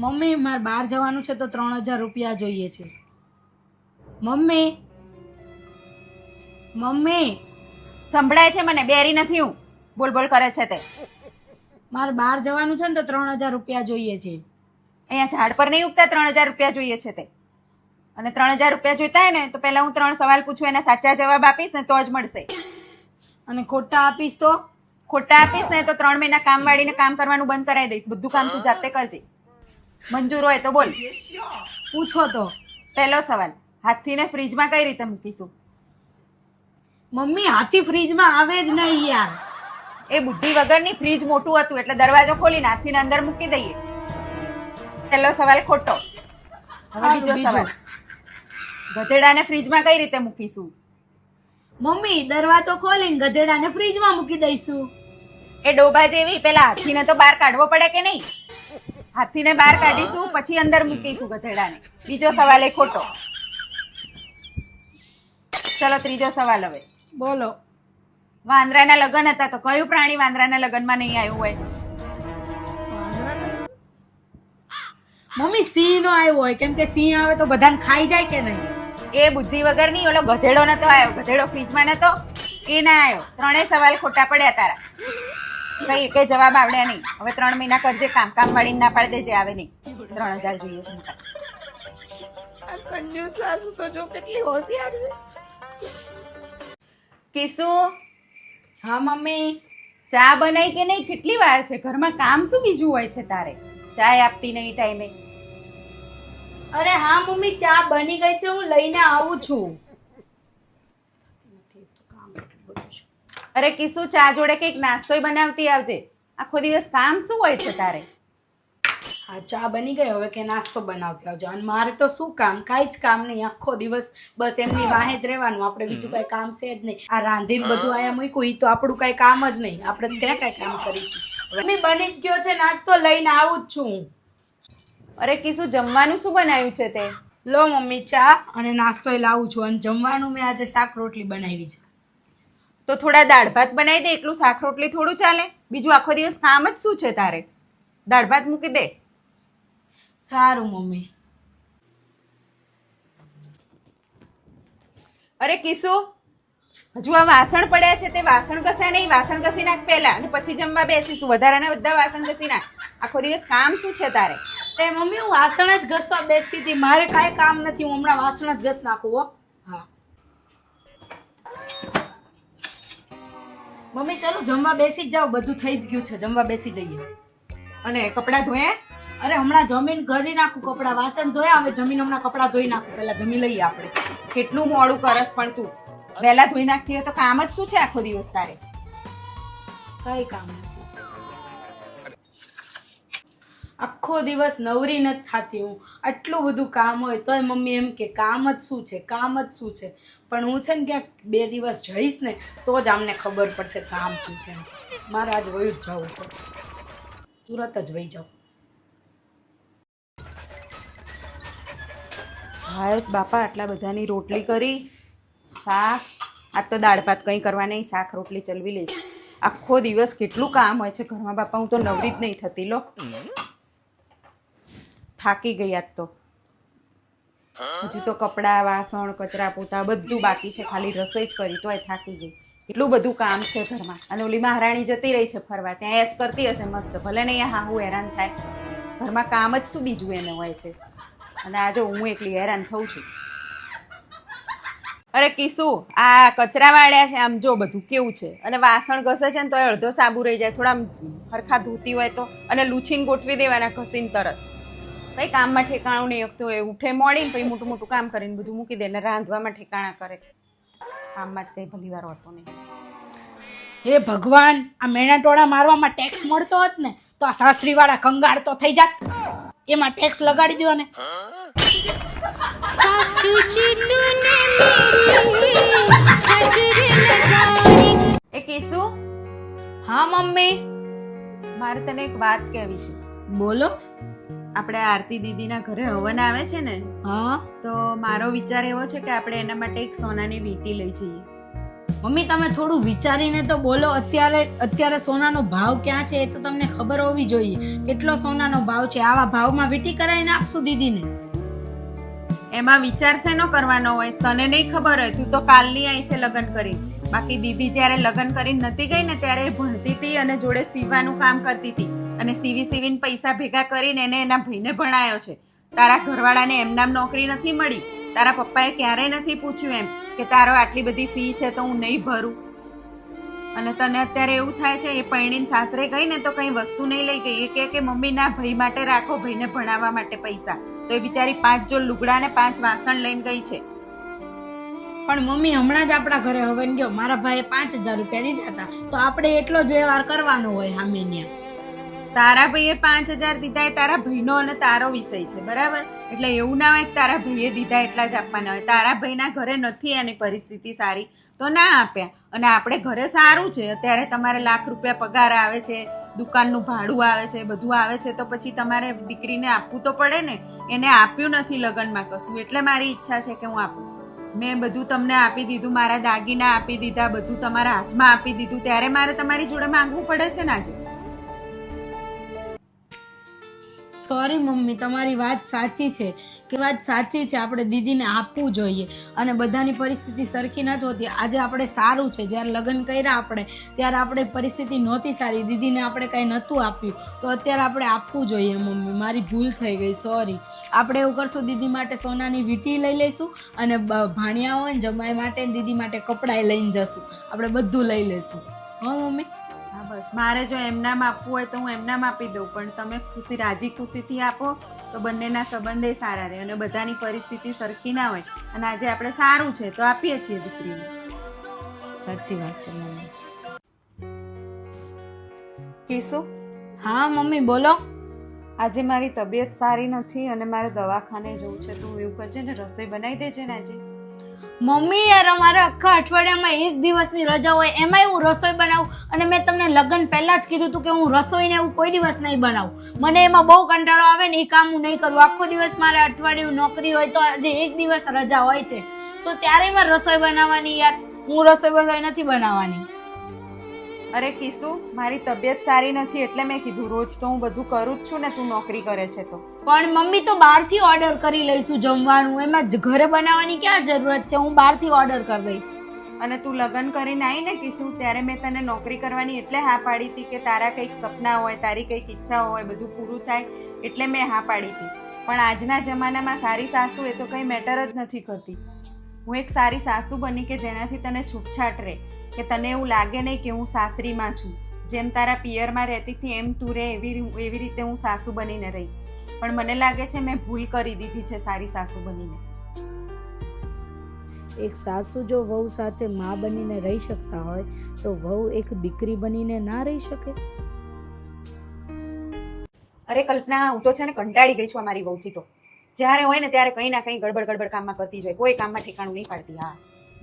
Mummy મારે બહાર જવાનું છે તો 3000 રૂપિયા જોઈએ છે. મમ્મી મમ્મી સંભળાય છે મને, બેરી નથી હું. બોલ બોલ કરે છે તે. મારે બહાર જવાનું છે ને તો 3000 રૂપિયા જોઈએ છે. અહીંયા ઝાડ પર નહીં ઉગતા 3000 રૂપિયા જોઈએ છે તે. અને 3000 રૂપિયા જોઈતા હોય ને તો પહેલા હું 3 સવાલ પૂછું, એના સાચા જવાબ આપીશ ને તો જ મળશે. અને ખોટા આપીશ તો? ખોટા આપીશ ને તો 3 મહિના કામ વાળીને કામ કરવાનું બંધ કરાવી દઈશ. બધું કામ તું જાતે કરજે. મંજૂર હોય તો બોલ. પૂછો તો. પહેલો સવાલ, હાથીને ફ્રીજમાં કઈ રીતે મૂકીશું? મમ્મી હાથી ફ્રીજમાં આવે જ નહીં યાર. એ બુદ્ધિ વગરની, ફ્રીજ મોટું હતું એટલે દરવાજો ખોલીને હાથીને અંદર મૂકી દઈએ. પહેલો સવાલ ખોટો. હવે બીજો સવાલ, ગધેડાને ફ્રીજમાં કઈ રીતે મૂકીશું? મમ્મી દરવાજો ખોલીને ગધેડાને ફ્રીજમાં મૂકી દઈશું. એ ડોબા જેવી, પેલા હાથીને તો બહાર કાઢવો પડે કે નહીં? હાથીને બહાર કાઢીશું પછી અંદર મૂકીશું ગધેડાને. બીજો સવાલ એ ખોટો. ચલો ત્રીજો સવાલ હવે. બોલો. વાંદરાના લગ્ન હતા તો કયું પ્રાણી વાંદરાના લગ્નમાં નહીં આવ્યું હોય? મમ્મી સિંહ નો આવ્યો હોય, કેમ કે સિંહ આવે તો બધાને ખાઈ જાય કે નહીં? એ બુદ્ધિ વગર નહીં, ઓલો ગધેડો નતો આવ્યો. ગધેડો ફ્રીજમાં નતો, એ ના આવ્યો. 3 સવાલ ખોટા પડ્યા તારા. કઈ કઈ જવાબ આવડ્યા નહીં. હવે 3 મહિના કરજે કામ. કામ વાળીને ના પાડી દેજે, આવે નહીં. 3000 જોઈએ છે. કંજૂસ સાસુ તો જો કેટલી હોશિયાર છે. કિસુ, હા મમ્મી. ચા બનાવી કે નહીં? કેટલી વાર છે? ઘરમાં કામ શું બીજું હોય છે તારે? ચાય આપતી નહીં ટાઈમે. અરે હા મમ્મી, ચા બની ગઈ છે, હું લઈને આવું છું. અરે કિસુ, ચા જોડે કંઈક નાસ્તોય બનાવતી આવજે. આખો દિવસ કામ શું હોય છે તારે? હા ચા બની ગઈ, હવે કે નાસ્તો બનાવતી આવજો. અને મારે તો શું કામ, કાંઈ જ કામ નહીં. આખો દિવસ બસ એમની વાહે જ રહેવાનું. આપણે બીજું કઈ કામ છે જ નહીં. આ રાંધીને બધું આયા મૂક્યું, એ તો આપણું કઈ કામ જ નહીં. આપણે ક્યાં કઈ કામ કરીશું? મમ્મી બની જ ગયો છે નાસ્તો, લઈને આવું જ છું હું. અરે કિસુ, જમવાનું શું બનાવ્યું છે તે? લો મમ્મી, ચા અને નાસ્તો લાવું છું. અને જમવાનું મેં આજે શાક રોટલી બનાવી છે. તો થોડા દાળ ભાત બનાવી દે. એકલું શાક રોટલી થોડું ચાલે? બીજું આખો દિવસ કામ જ શું છે તારે? દાળ ભાત મૂકી દે. સારું મમ્મી. અરે કિસુ, હજુ આ વાસણ પડ્યા છે તે વાસણ ઘસ્યા નહીં. વાસણ ઘસી નાખ પહેલા અને પછી જમવા બેસીશું. વધારાના બધા વાસણ ઘસી નાખ. આખો દિવસ કામ શું છે તારે? અરે મમ્મી, હું વાસણ જ ઘસવા બેસતી હતી. મારે કાંઈ કામ નથી. હું હમણાં વાસણ જ ઘસ નાખું હો. હા મમ્મી, ચાલો જમવા બેસી જ જાઓ. બધું થઈ જ ગયું છે, જમવા બેસી જઈએ. અને કપડાં ધોયા? અરે હમણાં જમીન કરી નાખું કપડાં. વાસણ ધોયા, હવે જમીન હમણાં કપડાં ધોઈ નાખું. પેલા જમી લઈએ આપણે. કેટલું મોડું કરસ પણ તું. વહેલા ધોઈ નાખતી હોય તો કામ જ શું છે આખો દિવસ તારે? કઈ કામ નથી. આખો દિવસ નવરી નથી થતી હું. આટલું બધું કામ હોય તોય મમ્મી એમ કે કામ જ શું છે, કામ જ શું છે. પણ હું છે ને ક્યાંક 2 દિવસ જઈશ ને તો જ આમને ખબર પડશે કામ શું છે. મારે આજ વયું જ જવું છે. તુરત જ વહી જાઉં. હાયસ બાપા, આટલા બધાની રોટલી કરી, શાક. આજ તો દાળ ભાત કંઈ કરવા નહીં, શાક રોટલી ચલવી લઈશ. આખો દિવસ કેટલું કામ હોય છે ઘરમાં બાપા. હું તો નવરી જ નહીં થતી લો. થાકી ગઈ આજ તો. હજુ તો કપડાં, વાસણ, કચરા, પોતા બધું બાકી છે. ખાલી રસોઈ જ કરી તોય થાકી ગઈ. એટલું બધું કામ છે ઘરમાં. અને ઓલી મહારાણી જતી રહી છે ફરવા, ત્યાં એસ કરતી હશે મસ્ત. ભલે નહીં હા હું હેરાન થાય. ઘરમાં કામ જ શું બીજું એને હોય છે. અને આજે હું એકલી હેરાન થઉં છું. અરે કિસુ, આ કચરા વાળ્યા છે આમ જો બધું કેવું છે. અને વાસણ ઘસે છે ને તો અડધો સાબુ રહી જાય. થોડા હરખા ધોતી હોય તો. અને લૂછીને ગોઠવી દેવાના ઘસીને તરત. કઈ કામમાં ઠેકાણું નહીં એકતું. એ ઉઠે મોડીને પછી મોટું મોટું કામ કરીને બધું મૂકી દે. ને રાંધવામાં ઠેકાણા કરે. કામમાં જ કઈ ભલી વાર હોતો નહીં. હે ભગવાન, આ મેણા ટોળા મારવામાં ટેક્સ મળતો હોત ને તો આ સાસરી વાળા કંગાળ તો થઈ જાત. એમાં ટેક્સ લગાડી દો ને. એ કિસુ, હા મમ્મી. મારે તને એક વાત કહેવી છે. બોલો. આપણે આરતી દીદીના ઘરે હવન આવે છે ને, હા તો મારો વિચાર એવો છે કે આપણે એના માટે એક સોનાની વીંટી લઈ જઈએ. મમ્મી તમે થોડું વિચારીને તો બોલો. અત્યારે સોનાનો ભાવ ક્યાં છે એ તો તમને ખબર હોવી જોઈએ. કેટલો સોનાનો ભાવ છે? આવા ભાવમાં વીટી કરાવીને આપશું દીદીને. એમાં વિચાર શેનો કરવાનો હોય? તને નહીં ખબર હોય, તું તો કાલની આવી છે લગ્ન કરી. બાકી દીદી જ્યારે લગ્ન કરીને નથી ગઈ ને ત્યારે એ ભણતી હતી અને જોડે સીવવાનું કામ કરતી હતી અને સીવીને પૈસા ભેગા કરીને એને એના ભાઈને ભણાયો છે. તારા ઘરવાળાને એમનામ નોકરી નથી મળી. તારા પપ્પાએ ક્યારેય નથી પૂછ્યું એમ કે તારો આટલી બધી ફી છે તો હું નહીં ભરું. અને તને અત્યારે એવું થાય છે એ પૈણીને સાસરે ગઈ ને તો કઈ વસ્તુ નહીં લઈ ગઈ. એ કે મમ્મી ના ભાઈ માટે રાખો, ભાઈને ભણાવવા માટે પૈસા. તો એ બિચારી 5 જોડ લુગડા ને 5 વાસણ લઈને ગઈ છે. પણ મમ્મી હમણાં જ આપણા ઘરે હવન ગયો, મારા ભાઈએ 5000 રૂપિયા દીધા હતા, તો આપણે એટલો જ વ્યવહાર કરવાનો હોય સામે ત્યાં. તારા ભાઈએ 5000 દીધા એ તારા ભાઈનો અને તારો વિષય છે, બરાબર? એટલે એવું ના હોય કે તારા ભાઈએ દીધા એટલા જ આપવાના હોય. તારા ભાઈના ઘરે નથી એની પરિસ્થિતિ સારી તો ના આપ્યા. અને આપણે ઘરે સારું છે, અત્યારે તમારે લાખ રૂપિયા પગાર આવે છે, દુકાનનું ભાડું આવે છે, બધું આવે છે, તો પછી તમારે દીકરીને આપવું તો પડે ને. એને આપ્યું નથી લગ્નમાં કશું, એટલે મારી ઈચ્છા છે કે હું આપું. મેં બધું તમને આપી દીધું, મારા દાગીના આપી દીધા, બધું તમારા હાથમાં આપી દીધું, ત્યારે મારે તમારી જોડે માંગવું પડે છે ને આજે. સોરી મમ્મી, તમારી વાત સાચી છે કે વાત સાચી છે. આપણે દીદીને આપવું જોઈએ અને બધાની પરિસ્થિતિ સરખી નથી હોતી. આજે આપણે સારું છે, જ્યારે લગ્ન કર્યા આપણે ત્યારે આપણે પરિસ્થિતિ નહોતી સારી, દીદીને આપણે કાંઈ નહોતું આપ્યું, તો અત્યારે આપણે આપવું જોઈએ. મમ્મી મારી ભૂલ થઈ ગઈ, સોરી. આપણે એવું કરશું, દીદી માટે સોનાની વીંટી લઈ લઈશું અને ભાણિયા હોય ને જમાઈ માટે દીદી માટે કપડાં લઈને જશું. આપણે બધું લઈ લઈશું. હા મમ્મી? હા બસ, મારે જો એમનામ આપવું હોય તો હું એમનામ આપી દઉં, પણ તમે રાજી ખુશીથી આપો તો બંનેના સંબંધે સારા રહે. અને બધાની પરિસ્થિતિ સરખી ના હોય અને આજે આપણે સારું છે તો આપીએ છીએ દીકરીને. સાચી વાત છે મમ્મી. કીશું? હા મમ્મી બોલો. આજે મારી તબિયત સારી નથી અને મારે દવાખાને જવું છે, તો એવું કરજે ને રસોઈ બનાવી દેજે ને આજે. મમ્મી યાર, અમારે આખા અઠવાડિયામાં 1 દિવસની રજા હોય, એમાંય હું રસોઈ બનાવું? અને મેં તમને લગ્ન પહેલા જ કીધું હતું કે હું રસોઈને એવું કોઈ દિવસ નહીં બનાવું. મને એમાં બહુ કંટાળો આવે ને, એ કામ હું નહીં કરું. આખો દિવસ મારે અઠવાડિયું નોકરી હોય તો આજે 1 દિવસ રજા હોય છે, તો ત્યારે મારે રસોઈ બનાવવાની. યાર હું રસોઈ નથી બનાવવાની. અરે કીશું, મારી તબિયત સારી નથી એટલે મેં કીધું. રોજ તો હું બધું કરું જ છું ને, તું નોકરી કરે છે તો. પણ મમ્મી તો બહારથી ઓર્ડર કરી લઈશું જમવાનું, એમાં ઘરે બનાવવાની ક્યાં જરૂરત છે? હું બહારથી ઓર્ડર કરી દઈશ. અને તું લગ્ન કરીને આવી ને કીશું, ત્યારે મેં તને નોકરી કરવાની એટલે હા પાડી હતી કે તારા કંઈક સપના હોય, તારી કંઈક ઈચ્છા હોય, બધું પૂરું થાય, એટલે મેં હા પાડી હતી. પણ આજના જમાનામાં સારી સાસુ એ તો કંઈ મેટર જ નથી કરતી. હું એક સારી સાસુ બની કે જેનાથી તને છૂટછાટ રહે, કે તને એવું લાગે નહીં કે હું સાસરીમાં છું. જેમ તારા પિયરમાં રહેતી હતી એમ તું રહે, એવી રીતે હું સાસુ બનીને રહી. પણ મને લાગે છે મેં ભૂલ કરી દીધી છે સારી સાસુ બનીને. એક સાસુ જો વહુ સાથે માં બનીને રહી શકતા હોય તો વહુ એક દીકરી બનીને ના રહી શકે? અરે કલ્પના, હું તો છે ને કંટાળી ગઈ છું અમારી વહુથી. તો જ્યારે હોય ને ત્યારે કંઈ ના કંઈ ગડબડ કામમાં કરતી જ હોય, કોઈ કામમાં ઠેકાણું નહીં પાડતી. હા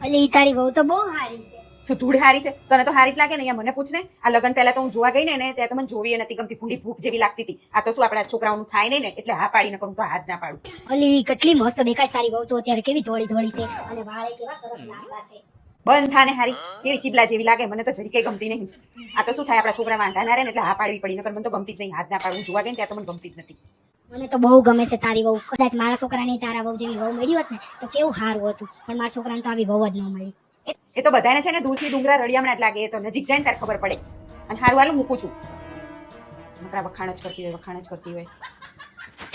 અલી તારી વહુ તો બહુ સારી છે. શું ધૂળ હારી છે? તને તો હારી જ લાગે ને? અહીંયા મને પૂછ ને. આ લગ્ન પહેલા તો હું જોવા ગઈ ને ત્યારે તો મને જોવી નથી ગમતી, ભૂંડી ભૂખ જેવી લાગતી હતી. આ તો શું આપણા છોકરાઓનું થાય નહીં ને, એટલે હા પાડી ન કરું તો હાથ ના પાડું. અલી કેટલી મસ્ત દેખાય તારી વહુ તો, અત્યારે કેવી ધોળી ધોળી છે અને વાળે કેવા સરસ લાગતા છે. બંધ થાને હારી, કેવી ચીબલા જેવી લાગે. મને તો જરી કઈ ગમતી નહીં. આ તો શું થાય, આપણા છોકરા વાંઢા ના રહે ને એટલે હા પાડવી પડી. નકર મને તો ગમતી જ નહીં, હાથ ના પાડું. જોવા ગઈ ને ત્યાં તો મને ગમતી જ નથી. મને તો બહુ ગમે છે તારી વહુ. કદાચ મારા છોકરાને તારા વહુ જેવી વહુ મળી હોત ને તો કેવું સારું હતું, પણ મારા છોકરાને તો આવી વહુ જ ન મળી. એ તો બધાને છે ને દૂરથી ડુંગરા રળિયામણા જ લાગે, એ તો નજીક જાય ને ત્યારે ખબર પડે. અને હારું હાલું મૂકું છું. નકરા વખાણ જ કરતી હોય.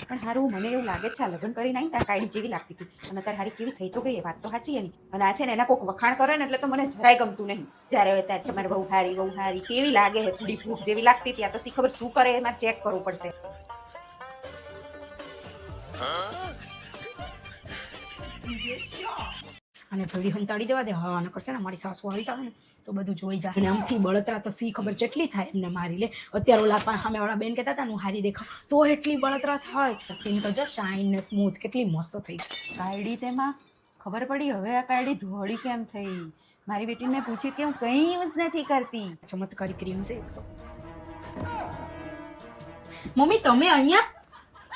પણ હારું, મને એવું લાગે છે આ લગ્ન કરીને આવીને તાર કાયડી જેવી લાગતી હતી અને તાર હારી કેવી થઈ તો ગઈ, એ વાત તો સાચી એની. અને આ છે ને એના કોઈક વખાણ કરે ને એટલે તો મને જરાય ગમતું નહીં. જ્યારે હોય ત્યારે તમારે બહુ હારી કેવી લાગે, પૂરી ભૂખ જેવી લાગતી હતી. આ તો શી ખબર શું કરે, એમાં ચેક કરવું પડશે. અને જલ્દી હંતાડી દેવા દે. હા નકર છે ને મારી સાસુ આવી જાય ને તો બધું જોઈ જાય. અને આમથી બળતરા તો સી ખબર કેટલી થાય એમને મારી લે. અત્યારે ઓલા સામેવાળા બેન કહેતા હતા હું હારી દેખાવ તો એટલી બળતરા થાય. સ્કિન તો જો શાઇન ને સ્મૂથ કેટલી મસ્ત થઈ. કાયડી તેમાં ખબર પડી હવે આ કાયડી ધોળી કેમ થઈ. મારી બેટીને મેં પૂછ્યું કે હું કંઈ યુઝ નથી કરતી. ચમત્કારી ક્રીમ છે એક તો. મમ્મી તમે અહીંયા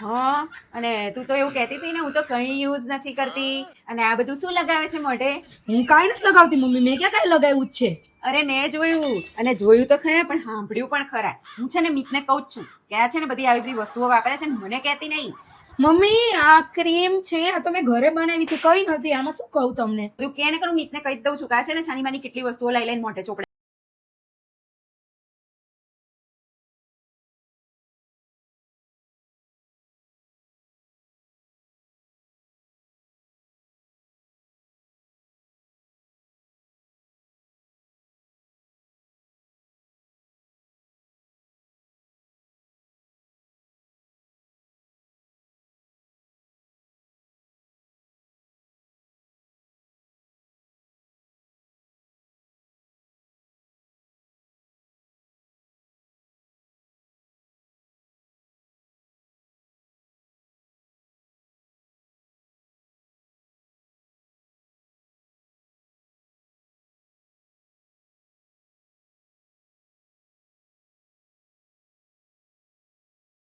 હા અને તું તો એવું કહેતી હતી ને હું તો કંઈ યુઝ નથી કરતી અને આ બધું શું લગાવે છે મોઢે? હું કાંઈ નથી લગાવતી મમ્મી, મેં ક્યાં કાંઈ લગાવ્યું જ છે. અરે મેં જોયું અને જોયું તો ખરા પણ સાંભળ્યું પણ ખરા. હું છે ને મિતને કહું જ છું કે આ છે ને બધી આવી બધી વસ્તુઓ વાપરે છે ને મને કહેતી નહીં. મમ્મી આ ક્રીમ છે, આ તો મેં ઘરે બનાવી છે, કઈ નથી આમાં, શું કહું તમને. તું કે ને કરું મિતને કહી જ દઉં છું કે આ છે ને છાની માની કેટલી વસ્તુઓ લઈ લઈને મોઢે ચોપડે